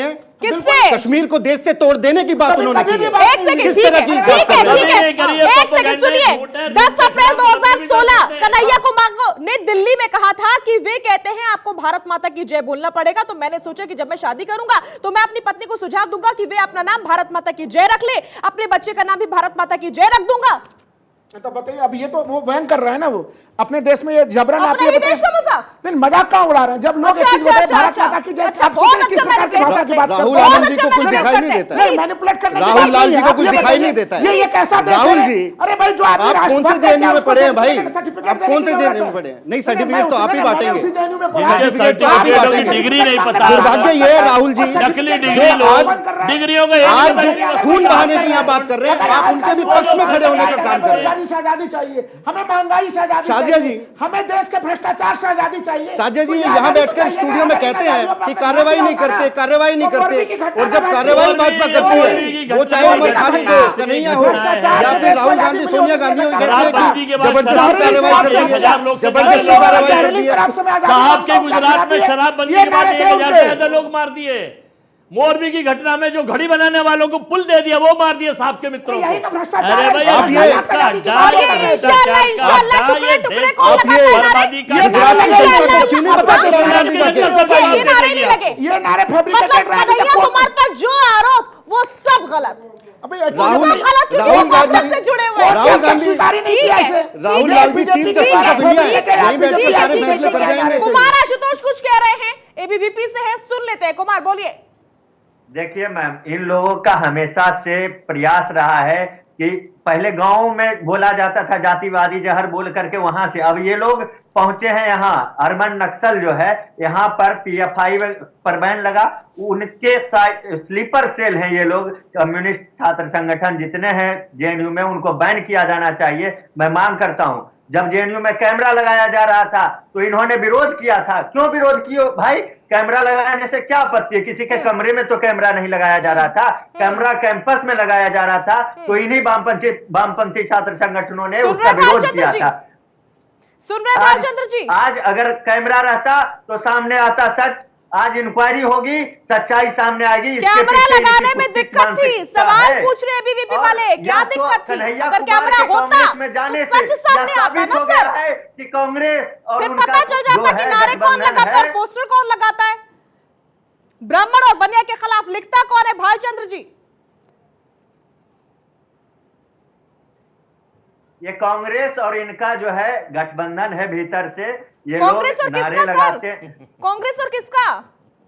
हैं? किससे? कश्मीर को देश से तोड़ देने की बात उन्होंने की है। एक सेकंड, किस ठीक तरह है, की ठीक बात है, कर रहे ठीक हैं? है। एक सेकंड सुनिए, 10 अप्रैल 2016 कन्हैया कुमार ने दिल्ली में कहा था कि वे कहते हैं आपको भारत माता की जय बोलना पड़ेगा। तो मैंने सोचा कि जब मैं शादी करूंगा तो मैं अपनी पत्नी को सुझाव दूंगा कि वे अपना नाम भारत माता की जय रख ले, अपने बच्चे का नाम भी भारत माता की जय रख दूंगा। तो बताइए, अब ये तो वो बैन कर रहा है ना, वो अपने देश में ये जबरन अपने ही देश का मजाक। नहीं मजाक कहाँ उड़ा रहे हैं जब लोग अच्छा, एक चीज बोलते हैं, अच्छा, भारत अच्छा, माता की जय, अच्छा, आप बहुत किस अच्छा प्रकार की भाषा की बात करते राहुल हैं? आनंद जी अच्छा को कुछ मैनिपुलेट दिखाई नहीं करते देता हैं। है। नहीं मैनिपुलेट करने की राहुल बात लाल नहीं जी है। को आप कुछ ये दिखाई बताइए, नहीं देता है। ये कैसा देश राहुल है? जी, अरे भाई जो आदमी आप कौन से राष्ट्रभक्त है, जेएनयू क्या में उसको पढ़े हैं भाई? सर्टिफिकेट आप देने कौन की से जरूरत जेएनयू है? में पढ़े हैं? नहीं, मैं सर्टिफिकेट तो आप ही मैंने बांटेंगे। उसी जेएनयू में पढ़ा जिनके है। सर्टिफिकेट तो आप ही सर्टिफिकेटों की बांटेंगे। डिग्री नहीं पता। दुर्भाग्य ये है राहुल जी, नकली डिग्री जो लोग आज डिग्रियों का आज एक जो खून बहाने की यहाँ बात कर रहे हैं, आप उनके भी पक्ष में खड़े होने का काम कर रहे हैं। बेरोजगारी से आजादी चाहिए, हमें महंगाई से आजादी साजिया चाहिए, जी, हमें देश के भ्रष्टाचार से आजादी चाहिए। साजिया जी तो ये यहाँ आजादी बैठकर चाहिए स्टूडियो ना, में आजादी कहते का हैं जो कि अपना कार्रवाई नहीं होगा ना, करते, कार्रवाई नहीं तो करते, मोरबी की घटना और जब में कार्रवाई मोरबी भाजपा की करती घटना है, में वो चाहे उमर खालिद हो, कन्हैया हो, या फिर राहुल गांधी, सोनिया गांधी हो, कहते हैं कि जबरदस्ती कार्रवाई कर रही है, जबरदस्ती कार्रवाई कर रही है। साहब के गुजरात में शराबबंदी के बाद 1000 से ज्यादा लोग मार दिए। मोरबी की घटना में जो घड़ी बनाने वालों को पुल दे दिया, वो मार दिए साहब के मित्रों को। यही तो भ्रष्टाचार अरे है, भाई साहब, आप ये इसका आजादी की डर बात है, कर रहे हैं। इंशाल्लाह, इंशाल्लाह, टुकड़े टुकड़े कौन आप लगाता ये है बर्बादी का ये गुजराती जनता को चीनी बताते हैं राहुल गांधी का क्या? ये नारे नहीं लगे, ये नारे फैब्रिकेटेड मतलब कन्हैया कुमार पर जो आरोप वो सब गलत। अबे राहुल सब गलत क्योंकि वो राहुल कांग्रेस गांधी से जुड़े हुए हैं। राहुल गांधी स्वीकार नहीं किया इसे। Rahul Gandhi chief justice of India है, यहीं बैठकर सारे फैसले कर जाएंगे। कुमार आशुतोष कुछ कह रहे हैं, एबीवीपी से है, सुन लेते हैं। कुमार बोलिए। देखिए मैम, इन लोगों का हमेशा से प्रयास रहा है कि पहले गांव में बोला जाता था जातिवादी जहर बोल करके, वहां से अब ये लोग पहुंचे हैं यहाँ। अर्बन नक्सल जो है यहाँ पर पीएफआई पर बैन लगा, उनके स्लीपर सेल हैं ये लोग। कम्युनिस्ट छात्र संगठन जितने हैं जेएनयू में, उनको बैन किया जाना चाहिए। मैं मांग करता हूं, जब जेएनयू में कैमरा लगाया जा रहा था तो इन्होंने विरोध किया था। क्यों विरोध किया भाई? कैमरा लगाने से क्या आपत्ति है? किसी के कमरे में तो कैमरा नहीं लगाया जा रहा था, कैमरा कैंपस में लगाया जा रहा था। तो इन्हीं वामपंथी छात्र संगठनों ने उसका विरोध किया था। सुन रहे भालचंद्र जी? आज अगर कैमरा रहता तो सामने आता सच, आज इंक्वायरी होगी, सच्चाई सामने आएगी। कैमरा लगाने में दिक्कत थी, सवाल पूछ रहे बीवीपी वाले, क्या दिक्कत थी? अगर कैमरा होता तो सच सामने आता ना सर, कि कांग्रेस और फिर पता चल जाता कि नारे कौन लगाता है, पोस्टर कौन लगाता है, ब्राह्मण और बनिया के खिलाफ लिखता कौन है। भालचंद्र जी, ये कांग्रेस और इनका जो है गठबंधन है भीतर से। ये कांग्रेस और लोग नारे किसका लगाते सर? कांग्रेस और किसका?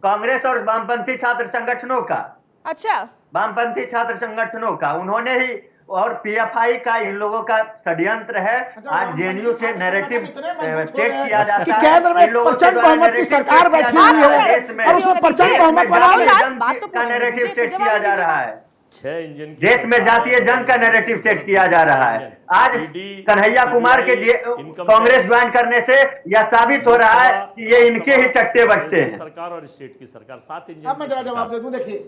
कांग्रेस और वामपंथी छात्र संगठनों का। अच्छा, वामपंथी छात्र संगठनों का, उन्होंने ही, और पीएफआई का, इन लोगों का षड्यंत्र है। आज जेएनयू के नैरेटिव सेट किया जाता है, केंद्र में प्रचंड बहुमत की सरकार बैठी हुई है और उसमें प्रचंड बहुमत वाला नैरेटिव सेट किया जा रहा है। 6 इंजन देश में जातीय जंग का नैरेटिव सेट किया जा रहा है। आज कन्हैया कुमार के कांग्रेस ज्वाइन करने से यह साबित हो रहा है कि ये इनके ही चट्टे बट्टे हैं। सरकार और स्टेट की सरकार 7 इंजन। अब मैं जरा जवाब दे दूं। देखिए,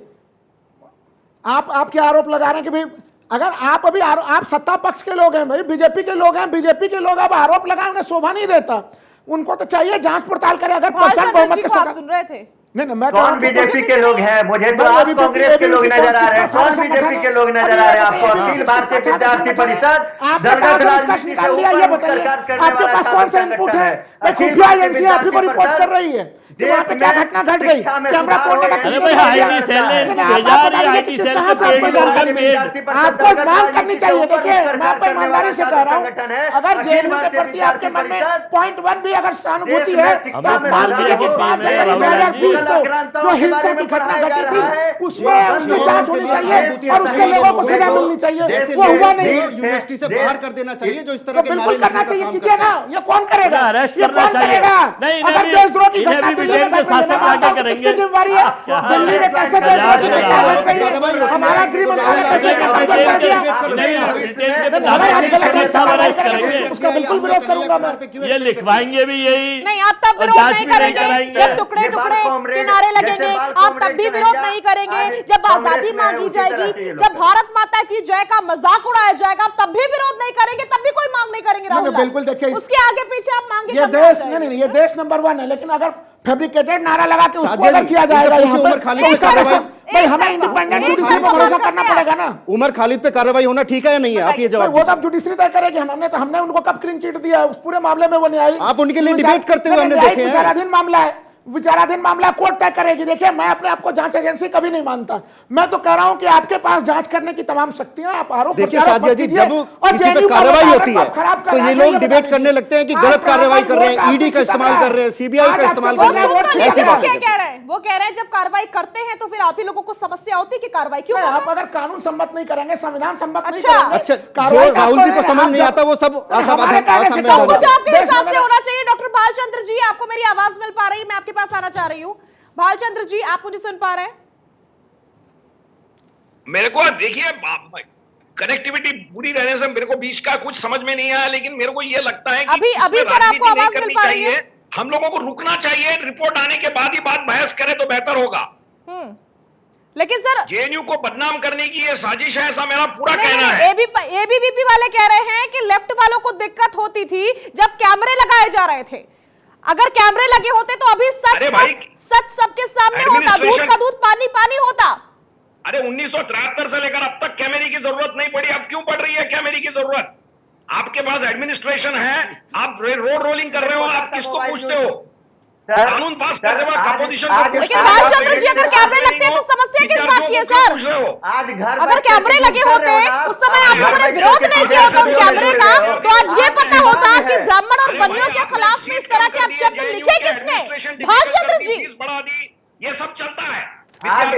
आप क्या आरोप लगा रहे हैं कि भाई अगर आप अभी आप सत्ता पक्ष के लोग हैं, भाई बीजेपी के लोग हैं, बीजेपी के लोग अब आरोप लगाए, उन्हें शोभा नहीं देता। उनको तो चाहिए जांच पड़ताल करे। अगर प्रचंड बहुमत के साथ सुन रहे थे, नहीं मैं कौन बीजेपी के लोग हैं? मुझे तो आप कांग्रेस के लोग नजर आ रहे हैं। कौन बीजेपी के लोग नजर आ रहे हैं आपको? अखिल भारतीय विद्यार्थी परिषद, दलगत राजनीति से ऊपर सरकार करने आपके पास कौन सा इनपुट है? खुफिया एजेंसी आप ही को रिपोर्ट कर रही है कि वहाँ पे क्या घटना घट गई, कैमरा तोड़ने का किसने किया? आपको मांग करनी चाहिए। देखिए, मैं आपको ईमानदारी से कह रहा हूँ, अगर जेएनयू के प्रति आपके मन में 0.1 भी अगर सहानुभूति है तो आप मान लीजिए कि 5 जनवरी 2020 को जो हिंसा की घटना घटी थी उसमें उसकी जांच होनी चाहिए और उसके लोगों को सजा मिलनी चाहिए। वो हुआ नहीं। यूनिवर्सिटी से बाहर कर देना चाहिए जो इस तरह के बिल्कुल नारे करना लिखने का चाहिए। काम कीजिए ना, ये कौन करेगा? अरेस्ट ये करना कौन चाहिए। करेगा? नहीं, अगर देशद्रोह की इन्हें घटना भी दिल्ली में ब्रिटेन के शासन में आगे करेंगे। किसकी जिम्मेवारी है? दिल्ली में कैसे देशद्रोह की घटना घट गई है? हमारा गृह मंत्रालय कैसे कार्रवाई कर दिया? उसका बिल्कुल विरोध करूंगा मैं। ये लिखवाएंगे भी यही। नहीं, आप तब विरोध नहीं करेंगे जब टुकड़े टुकड़े के नारे लगेंगे। आप तब भी विरोध नहीं करेंगे जब आजादी मांगी जाएगी, जब भारत माता की जय का मजाक उड़ाया जाएगा, तब भी विरोध नहीं करेंगे, तब भी कोई मांग नहीं करेंगे। राहुल लाल, बिल्कुल देखिए, उसके आगे पीछे आप मांगे ये देश नहीं, ये देश नंबर 1 है। लेकिन अगर फैब्रिकेटेड नारा लगा के उसको अगर किया जाएगा यहाँ पर, तो उसका भाई हमें इंडिपेंडेंट जुडिशरी पर भरोसा करना पड़ेगा ना। उमर खालिद पे कार्रवाई होना ठीक है या नहीं है? आप ये जवाब वो तो अब जुडिशरी तय करेगी। हमने उनको कब क्लीन चिट दिया है? उस पूरे मामले में वो न्यायिक, आप उनके लिए डिबेट करते हुए हमने देखे हैं। विचाराधीन मामला है, विचाराधीन मामला कोर्ट तय करेगी। देखिए, मैं अपने आप को जांच एजेंसी कभी नहीं मानता। मैं तो कह रहा हूं कि आपके पास जांच करने की तमाम शक्तियां, आप आरोप देखिए प्रत्यारोप साजिया जी, कीजिए जब और किसी पे JNU का कार्रवाई वकालत होती को है खराब कर तो रहा ये है, लोग ये डिबेट बता करने दीजिए। लगते हैं कि आज गलत कार्रवाई कर रहे हैं, आपसे ईडी का पूछा इस्तेमाल है। कर रहे हैं, सीबीआई आज का आपसे इस्तेमाल पूछा कर रहे है, हैं, वोट ऐसी किया बातें क्या करते कह हैं। रहे हैं? वो कह रहे हैं जब कार्रवाई करते हैं तो फिर आप ही लोगों को समस्या होती है कि कार्रवाई क्यों नहीं, कर रहे आप अगर कानून सम्मत नहीं करेंगे, संविधान सम्मत नहीं अच्छा। करेंगे, अच्छा, कार्रवाई जो का राहुल आपको जी को नहीं, समझ आप नहीं जब- आता वो सब हमारे असंवैधानिक कहने से असंवैधानिक सब हैं? कुछ कुछ आपके देश हिसाब में से होना चाहिए। डॉक्टर भालचंद्र जी, आपको मेरी आवाज मिल पा रही है? मैं आपके पास आना चाह रही हूँ। भालचंद्र जी, आप मुझे सुन पा रहे हैं? मेरे को देखिए, कनेक्टिविटी बुरी रहने से मेरे को बीच का कुछ समझ में नहीं आया, लेकिन मेरे को ये लगता है कि अभी इसमें सर आपको राजनीति नहीं आवाज मिल करनी पा रही है? चाहिए। हम लोगों को रुकना चाहिए, रिपोर्ट आने के बाद ही बात बहस करें तो बेहतर होगा। लेकिन सर जेएनयू को बदनाम करने की ये साजिश है, ऐसा मेरा पूरा कहना है। एबीवीपी वाले कह रहे हैं कि लेफ्ट वालों को दिक्कत होती थी जब कैमरे लगाए जा रहे थे। अगर कैमरे लगे होते तो अभी सच सबके सामने होता, दूध का दूध पानी पानी होता। अरे 1973 से लेकर अब तक कैमरे की जरूरत नहीं पड़ी, अब क्यों पड़ रही है कैमरे की जरूरत? आपके पास एडमिनिस्ट्रेशन है, आप रोड रोलिंग कर रहे हो, आप किसको पूछते हो? कानून पास करते वक्त अपोजिशन को पूछते लेकिन हो। भालचंद्र जी, अगर कैमरे लगते हैं तो समस्या किस बात की है सर? आज घर अगर कैमरे लगे होते उस समय आप लोगों ने विरोध नहीं किया होता उन कैमरे का, तो आज ये पता होता कि ब्राह्मण और बनियों के खिलाफ में इस तरह के अपशब्द लिखे किसने? भालचंद्र जी, बढ़ा दी, ये सब चलता है। आज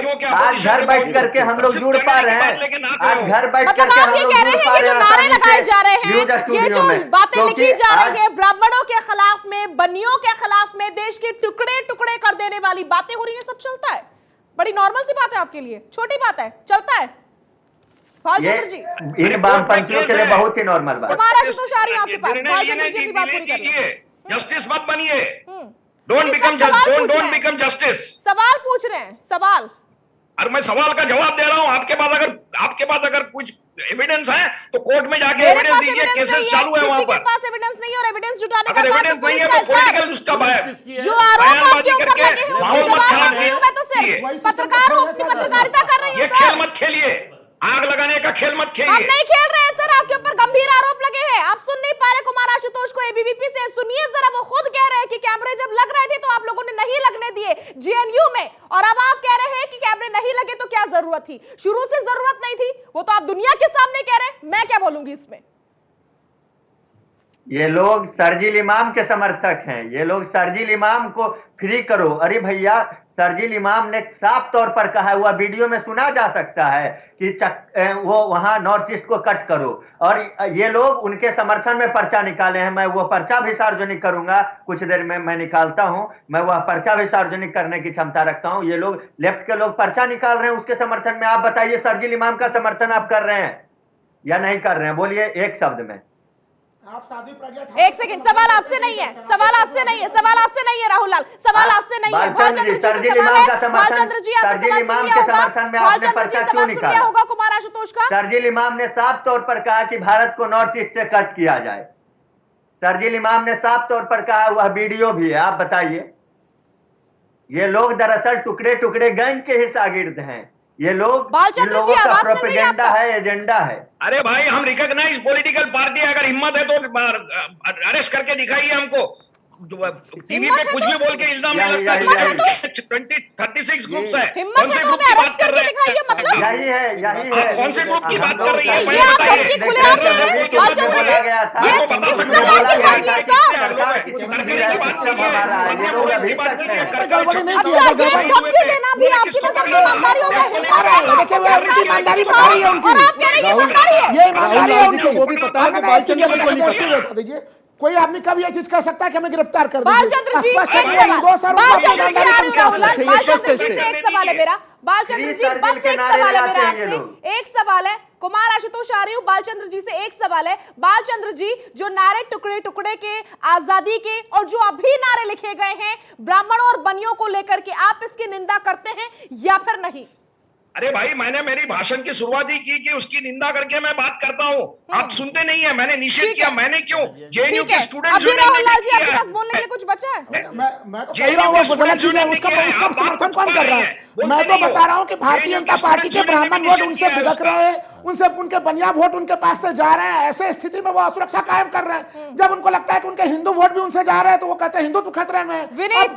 घर बैठ करके हम लोग जुड़ पा रहे हैं। आज घर बैठ मतलब करके आप हम ये लोग कह रहे जुड़ हैं पा कि जो हैं नारे आसानी लगाए से जा रहे हैं, न्यूज़ ये स्टूडियो जो में। बातें क्योंकि लिखी जा आज- रही है ब्राह्मणों के खिलाफ में, बनियों के खिलाफ में, देश के टुकड़े टुकड़े कर देने वाली बातें हो रही है, सब चलता है। बड़ी नॉर्मल सी बात है आपके लिए, छोटी बात है, चलता है। भालचंद्र जी, इन वामपंथियों के लिए बहुत ही नॉर्मल बात। हमारा आशुतोष आ रही है आपके पास। भालचंद्र जी की बात पूरी करिए। जस्टिस मत बनिए, लेकिन सर, सवाल पूछ रहे डोंट हैं। Become justice. सवाल पूछ रहे हैं, सवाल। और मैं सवाल का जवाब दे रहा हूं। आपके पास अगर कुछ एविडेंस है तो कोर्ट में जाके मेरे एविडेंस पास दीजिए, एविडेंस केसेस नहीं है, चालू है वहां किसी के पर। पास एविडेंस नहीं है और एविडेंस जुटाने का अगर काम एविडेंस तो नहीं पुलिस है का तो है, पॉलिटिकल सर। उसका है। जो आरोप आपके बयानबाजी ऊपर करके लगे हैं माहौल उसके मत जवाब खराब मांग रही हूं मैं तो सिर्फ कीजिए। पत्रकार हो, अपनी पत्रकारिता कर रही ये है खेल सर। मत खेलिए, आग लगाने का खेल मत हम खेलिए। नहीं खेल रहे हैं सर, आपके ऊपर गंभीर आरोप लगे हैं। आप सुन नहीं पा रहे कुमार आशुतोष को एबीवीपी से? सुनिए जरा, वो खुद कह रहे हैं कि कैमरे जब लग रहे थे तो आप लोगों ने नहीं लगने दिए जेएनयू में, और अब आप कह रहे हैं कि कैमरे नहीं लगे तो क्या जरूरत थी? शुरू से जरूरत नहीं थी, वो तो आप दुनिया के सामने कह रहे हैं। मैं क्या बोलूंगी इसमें? ये लोग शर्जील इमाम के समर्थक हैं। ये लोग शर्जील इमाम को फ्री करो। अरे भैया, शर्जील इमाम ने साफ तौर पर कहा हुआ वीडियो में सुना जा सकता है कि वो वहां नॉर्थ ईस्ट को कट करो, और ये लोग उनके समर्थन में पर्चा निकाले हैं। मैं वो पर्चा भी सार्वजनिक करूंगा, कुछ देर में मैं निकालता हूं। मैं वह पर्चा भी सार्वजनिक करने की क्षमता रखता हूं। ये लोग लेफ्ट के लोग पर्चा निकाल रहे हैं उसके समर्थन में। आप बताइए, शर्जील इमाम का समर्थन आप कर रहे हैं या नहीं कर रहे हैं? बोलिए एक शब्द में। आप साध्वी प्रज्ञा एक सेकंड, सवाल आपसे नहीं है, सवाल आपसे नहीं है, सवाल आपसे नहीं है राहुल लाल, सवाल आपसे नहीं है। भालचंद्र जी से सवाल है। भालचंद्र जी, आपने सवाल सुन लिया होगा। भालचंद्र जी, सवाल सुन लिया होगा कुमार आशुतोष का। शर्जील इमाम ने साफ तौर पर कहा कि भारत को नॉर्थ ईस्ट से कट किया जाए। शर्जील इमाम ने साफ तौर पर कहा, वह वीडियो भी है। आप बताइए, ये लोग दरअसल टुकड़े टुकड़े गैंग के ही शागिर्द हैं। ये लोग, इन लोगों का प्रोपेगेंडा है, एजेंडा है। अरे भाई, हम रिकॉग्नाइज पॉलिटिकल पार्टी, अगर हिम्मत है तो अरेस्ट करके दिखाइए हमको। टीवी पे कुछ भी बोल के इल्जाम नहीं लगता। 36 ग्रुप्स है, कौन से ग्रुप की बात कर रहे हैं? यही है आप कौन से ग्रुप की बात कर रही है? ये आप सबकी खुलेआम में है, भालचंद्र जी, ये बता किस सकते प्रकार की बात है सर? करने की बात कीजिए। अच्छा, ये धमकी देना भी आपकी नजर में ईमानदारी होगा? देखिए, वो अपनी ईमानदारी बता रही है उनकी। और आप कह रहे हैं ये ईमानदारी है? ये ईमानदारी है राहुल जी को उनकी। वो भी पता है कि बालचंद्र जी को नहीं पता। बता दीजिए, कोई आदमी कब ये चीज कह सकता है कि हमें गिरफ्तार कर दीजिए? बालचंद्र जी, स्पष्ट एक है, सवाल। दो सर बालचंद्र जी, आ रही हूँ राहुल लाल। अच्छा, ये बालचंद्र स्पष्ट जी है। से एक सवाल है मेरा। बालचंद्र जी, बस एक सवाल है मेरा आपसे, एक सवाल है। कुमार आशुतोष आ रही हूँ, बालचंद्र जी से एक सवाल है। बालचंद्र जी, जो नारे टुकड़े टुकड़े के, आजादी के, और जो अभी नारे लिखे गए हैं ब्राह्मणों और बनियों को लेकर के, आप इसकी निंदा करते हैं या फिर नहीं? अरे भाई, मैंने मेरी भाषण की शुरुआत ही की कि उसकी निंदा करके मैं बात करता हूँ। आप सुनते नहीं है। मैंने निषेध किया। मैंने क्यों? जेएनयू के स्टूडेंट्स अभी राहुल लाल जी, आपके पास बोलने के लिए कुछ बचा है? मैं तो कह रहा हूँ, वो गलत चीज है, उसका समर्थन कौन कर रहा है? मैं तो बता रहा हूँ कि भारतीय जनता पार्टी के ब्राह्मण वोट उनसे भुगत रहे हैं, उनसे उनके बनिया वोट उनके पास से जा रहे हैं। ऐसे स्थिति में वो असुरक्षा कायम कर रहे हैं। जब उनको लगता है कि उनके हिंदू वोट भी उनसे जा रहे हैं तो वो कहते हैं हिंदुत्व खतरे में। विनीत,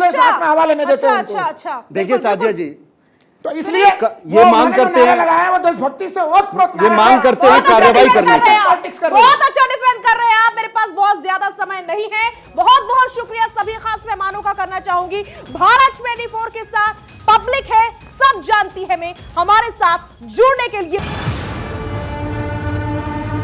खुले सांस में हवा लेने देते हैं उनको। अच्छा देखिए साजिया जी, तो इसलिए ये मांग करते हैं, लगाया वो देशभक्ति से ओतप्रोत ये मांग करते हैं कार्रवाई करने की। बहुत अच्छा डिफेंड कर रहे हैं आप। मेरे पास बहुत ज्यादा समय नहीं है। बहुत बहुत शुक्रिया सभी खास मेहमानों का करना चाहूंगी। भारत 24 के साथ पब्लिक है, सब आप जानती है में हमारे साथ जुड़ने के लिए